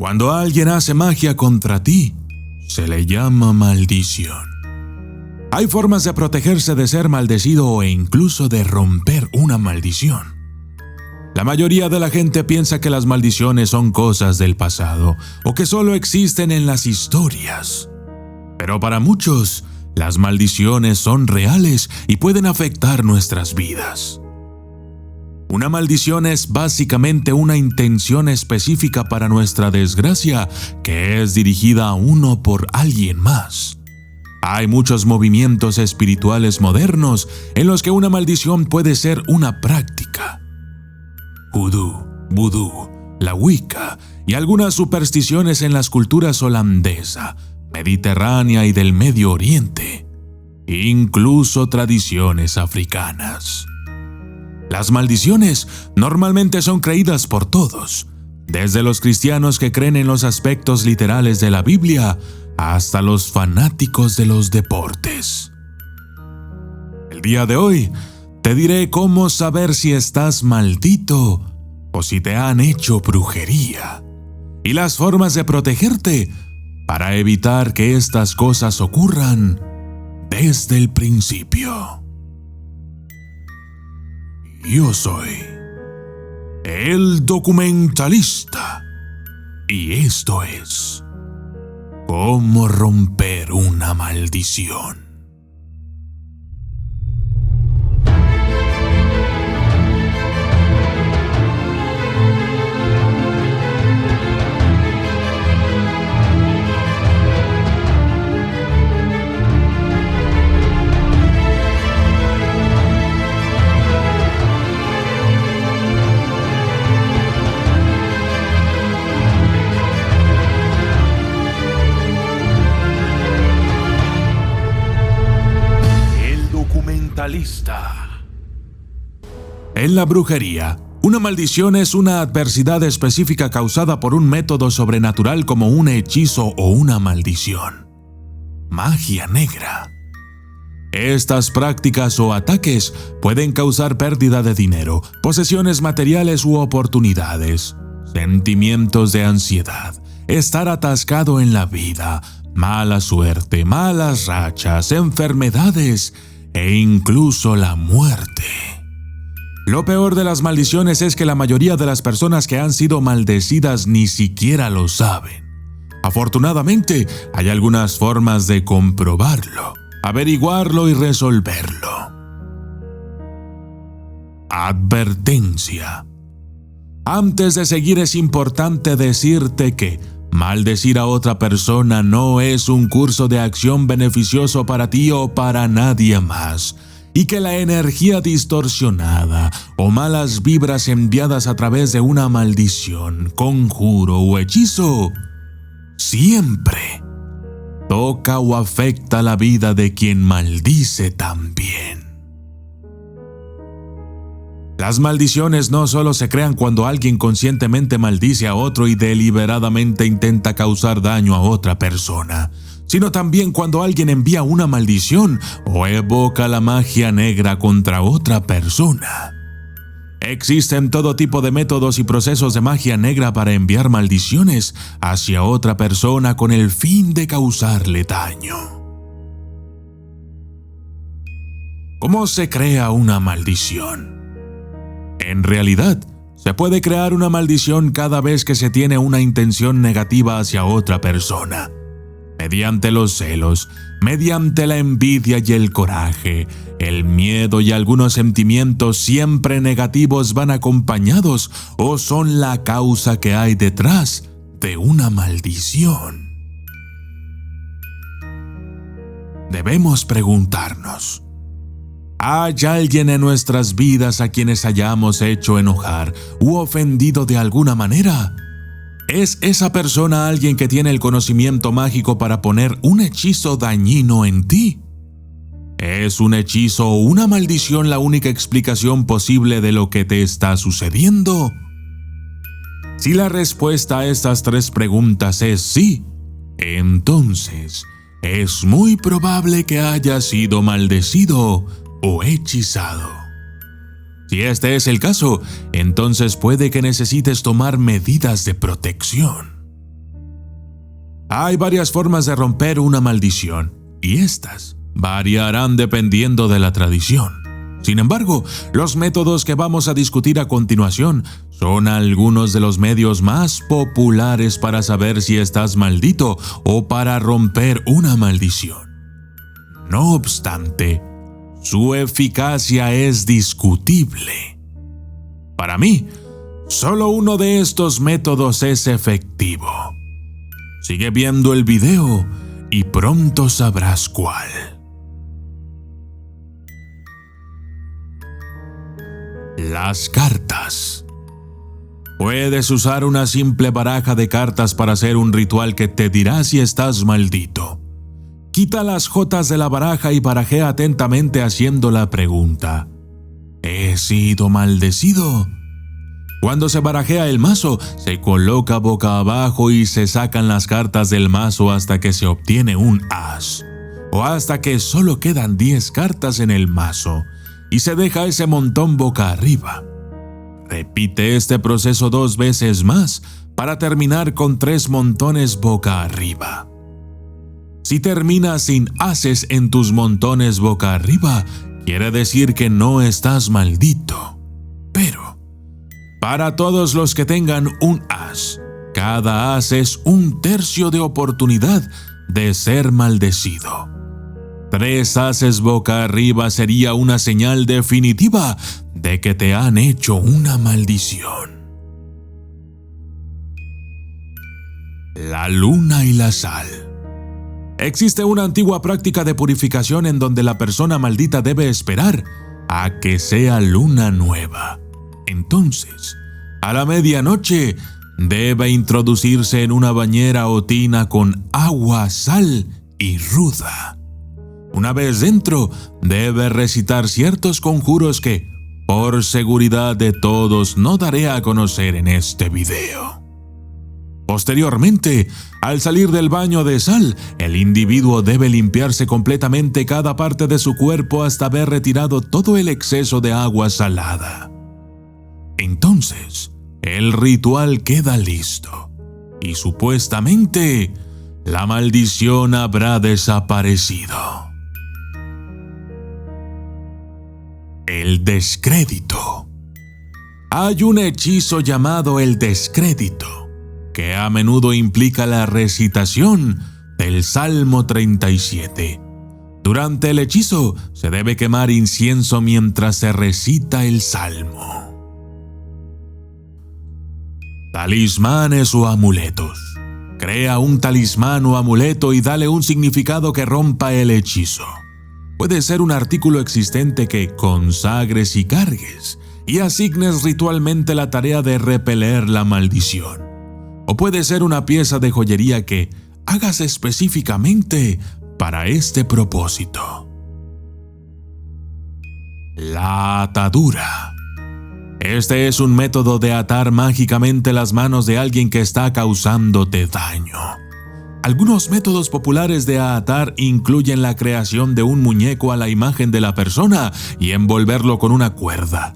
Cuando alguien hace magia contra ti, se le llama maldición. Hay formas de protegerse de ser maldecido e incluso de romper una maldición. La mayoría de la gente piensa que las maldiciones son cosas del pasado o que solo existen en las historias. Pero para muchos, las maldiciones son reales y pueden afectar nuestras vidas. Una maldición es básicamente una intención específica para nuestra desgracia que es dirigida a uno por alguien más. Hay muchos movimientos espirituales modernos en los que una maldición puede ser una práctica. Vudú, la Wicca y algunas supersticiones en las culturas holandesa, mediterránea y del Medio Oriente, incluso tradiciones africanas. Las maldiciones normalmente son creídas por todos, desde los cristianos que creen en los aspectos literales de la Biblia hasta los fanáticos de los deportes. El día de hoy te diré cómo saber si estás maldito o si te han hecho brujería, y las formas de protegerte para evitar que estas cosas ocurran desde el principio. Yo soy el documentalista y esto es cómo romper una maldición. En la brujería, una maldición es una adversidad específica causada por un método sobrenatural como un hechizo o una maldición. Magia negra. Estas prácticas o ataques pueden causar pérdida de dinero, posesiones materiales u oportunidades, sentimientos de ansiedad, estar atascado en la vida, mala suerte, malas rachas, enfermedades e incluso la muerte. Lo peor de las maldiciones es que la mayoría de las personas que han sido maldecidas ni siquiera lo saben. Afortunadamente, hay algunas formas de comprobarlo, averiguarlo y resolverlo. Advertencia. Antes de seguir es importante decirte que maldecir a otra persona no es un curso de acción beneficioso para ti o para nadie más, y que la energía distorsionada o malas vibras enviadas a través de una maldición, conjuro o hechizo siempre toca o afecta la vida de quien maldice también. Las maldiciones no solo se crean cuando alguien conscientemente maldice a otro y deliberadamente intenta causar daño a otra persona, sino también cuando alguien envía una maldición o evoca la magia negra contra otra persona. Existen todo tipo de métodos y procesos de magia negra para enviar maldiciones hacia otra persona con el fin de causarle daño. ¿Cómo se crea una maldición? En realidad, se puede crear una maldición cada vez que se tiene una intención negativa hacia otra persona. Mediante los celos, mediante la envidia y el coraje, el miedo y algunos sentimientos siempre negativos van acompañados o son la causa que hay detrás de una maldición. Debemos preguntarnos: ¿hay alguien en nuestras vidas a quienes hayamos hecho enojar u ofendido de alguna manera? ¿Es esa persona alguien que tiene el conocimiento mágico para poner un hechizo dañino en ti? ¿Es un hechizo o una maldición la única explicación posible de lo que te está sucediendo? Si la respuesta a estas tres preguntas es sí, entonces es muy probable que hayas sido maldecido o hechizado. Si este es el caso, entonces puede que necesites tomar medidas de protección. Hay varias formas de romper una maldición, y estas variarán dependiendo de la tradición. Sin embargo, los métodos que vamos a discutir a continuación son algunos de los medios más populares para saber si estás maldito o para romper una maldición. No obstante, su eficacia es discutible. Para mí, solo uno de estos métodos es efectivo. Sigue viendo el video y pronto sabrás cuál. Las cartas. Puedes usar una simple baraja de cartas para hacer un ritual que te dirá si estás maldito. Quita las jotas de la baraja y barajea atentamente haciendo la pregunta: ¿he sido maldecido? Cuando se barajea el mazo, se coloca boca abajo y se sacan las cartas del mazo hasta que se obtiene un as, o hasta que solo quedan 10 cartas en el mazo, y se deja ese montón boca arriba. Repite este proceso 2 veces más para terminar con 3 montones boca arriba. Si terminas sin ases en tus montones boca arriba, quiere decir que no estás maldito. Pero, para todos los que tengan un as, cada as es 1/3 de oportunidad de ser maldecido. 3 ases boca arriba sería una señal definitiva de que te han hecho una maldición. La luna y la sal. Existe una antigua práctica de purificación en donde la persona maldita debe esperar a que sea luna nueva. Entonces, a la medianoche, debe introducirse en una bañera o tina con agua, sal y ruda. Una vez dentro, debe recitar ciertos conjuros que, por seguridad de todos, no daré a conocer en este video. Posteriormente, al salir del baño de sal, el individuo debe limpiarse completamente cada parte de su cuerpo hasta haber retirado todo el exceso de agua salada. Entonces, el ritual queda listo y supuestamente la maldición habrá desaparecido. El descrédito. Hay un hechizo llamado el descrédito, que a menudo implica la recitación del Salmo 37. Durante el hechizo se debe quemar incienso mientras se recita el salmo. Talismanes o amuletos. Crea un talismán o amuleto y dale un significado que rompa el hechizo. Puede ser un artículo existente que consagres y cargues y asignes ritualmente la tarea de repeler la maldición. O puede ser una pieza de joyería que hagas específicamente para este propósito. La atadura. Este es un método de atar mágicamente las manos de alguien que está causándote daño. Algunos métodos populares de atar incluyen la creación de un muñeco a la imagen de la persona y envolverlo con una cuerda,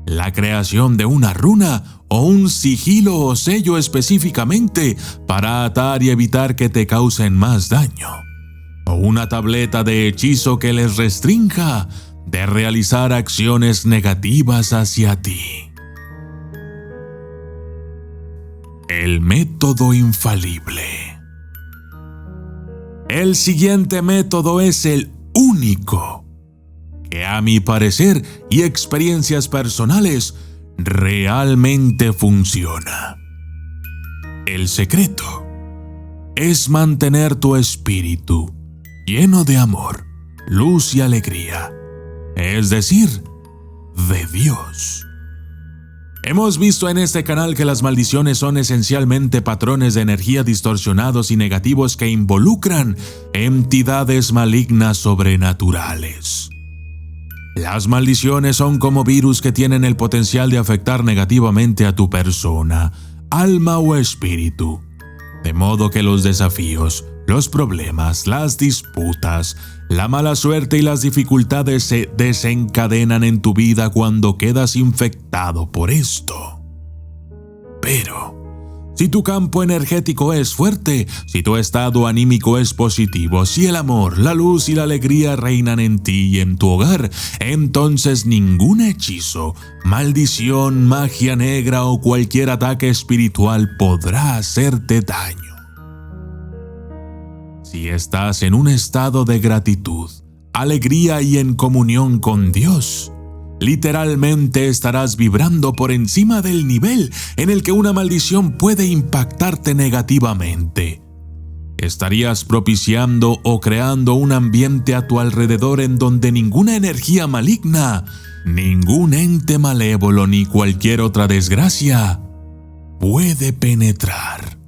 la creación de una runa o un sigilo o sello específicamente para atar y evitar que te causen más daño, o una tableta de hechizo que les restrinja de realizar acciones negativas hacia ti. El método infalible. El siguiente método es el único que, a mi parecer y experiencias personales, realmente funciona. El secreto es mantener tu espíritu lleno de amor, luz y alegría, es decir, de Dios. Hemos visto en este canal que las maldiciones son esencialmente patrones de energía distorsionados y negativos que involucran entidades malignas sobrenaturales. Las maldiciones son como virus que tienen el potencial de afectar negativamente a tu persona, alma o espíritu. De modo que los desafíos, los problemas, las disputas, la mala suerte y las dificultades se desencadenan en tu vida cuando quedas infectado por esto. Pero, Si tu campo energético es fuerte, si tu estado anímico es positivo, si el amor, la luz y la alegría reinan en ti y en tu hogar, entonces ningún hechizo, maldición, magia negra o cualquier ataque espiritual podrá hacerte daño. Si estás en un estado de gratitud, alegría y en comunión con Dios, literalmente estarás vibrando por encima del nivel en el que una maldición puede impactarte negativamente. Estarías propiciando o creando un ambiente a tu alrededor en donde ninguna energía maligna, ningún ente malévolo ni cualquier otra desgracia puede penetrar.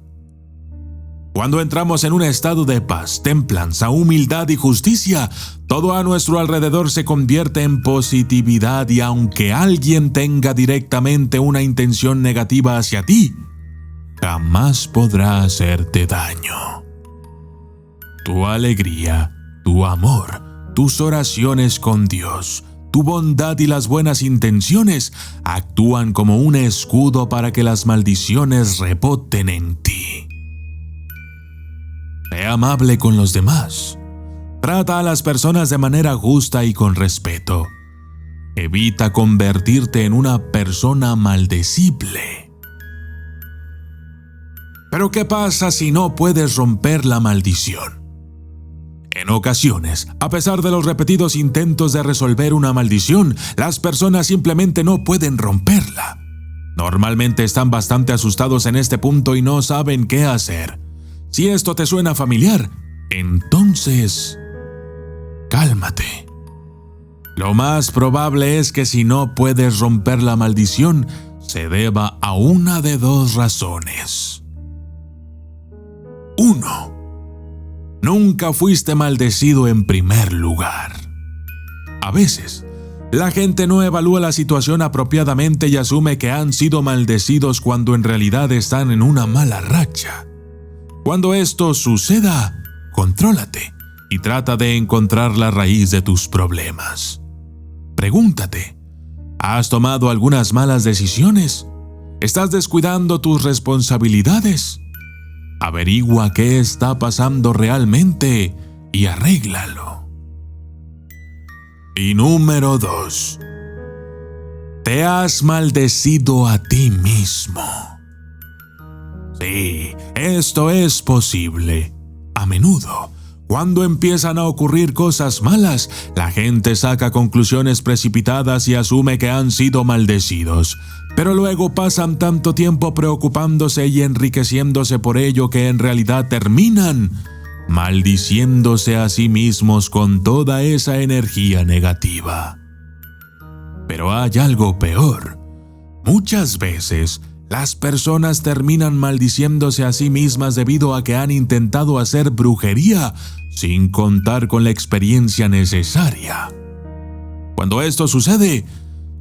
Cuando entramos en un estado de paz, templanza, humildad y justicia, todo a nuestro alrededor se convierte en positividad y aunque alguien tenga directamente una intención negativa hacia ti, jamás podrá hacerte daño. Tu alegría, tu amor, tus oraciones con Dios, tu bondad y las buenas intenciones actúan como un escudo para que las maldiciones reboten en ti. Sé amable con los demás. Trata a las personas de manera justa y con respeto. Evita convertirte en una persona maldecible. Pero ¿qué pasa si no puedes romper la maldición? En ocasiones, a pesar de los repetidos intentos de resolver una maldición, las personas simplemente no pueden romperla. Normalmente están bastante asustados en este punto y no saben qué hacer. Si esto te suena familiar, entonces cálmate. Lo más probable es que si no puedes romper la maldición, se deba a una de dos razones. 1. Nunca fuiste maldecido en primer lugar. A veces, la gente no evalúa la situación apropiadamente y asume que han sido maldecidos cuando en realidad están en una mala racha. Cuando esto suceda, contrólate y trata de encontrar la raíz de tus problemas. Pregúntate, ¿has tomado algunas malas decisiones? ¿Estás descuidando tus responsabilidades? Averigua qué está pasando realmente y arréglalo. Y número 2. Te has maldecido a ti mismo. Sí, esto es posible. A menudo, cuando empiezan a ocurrir cosas malas, la gente saca conclusiones precipitadas y asume que han sido maldecidos. Pero luego pasan tanto tiempo preocupándose y enriqueciéndose por ello que en realidad terminan maldiciéndose a sí mismos con toda esa energía negativa. Pero hay algo peor. Muchas veces, las personas terminan maldiciéndose a sí mismas debido a que han intentado hacer brujería sin contar con la experiencia necesaria. Cuando esto sucede,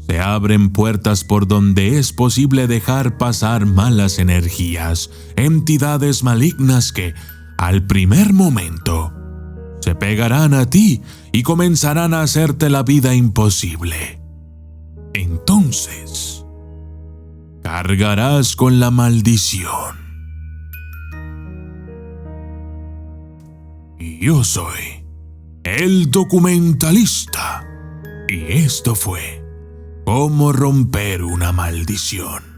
se abren puertas por donde es posible dejar pasar malas energías, entidades malignas que, al primer momento, se pegarán a ti y comenzarán a hacerte la vida imposible. Entonces, cargarás con la maldición. Y yo soy el documentalista. Y esto fue Cómo romper una maldición.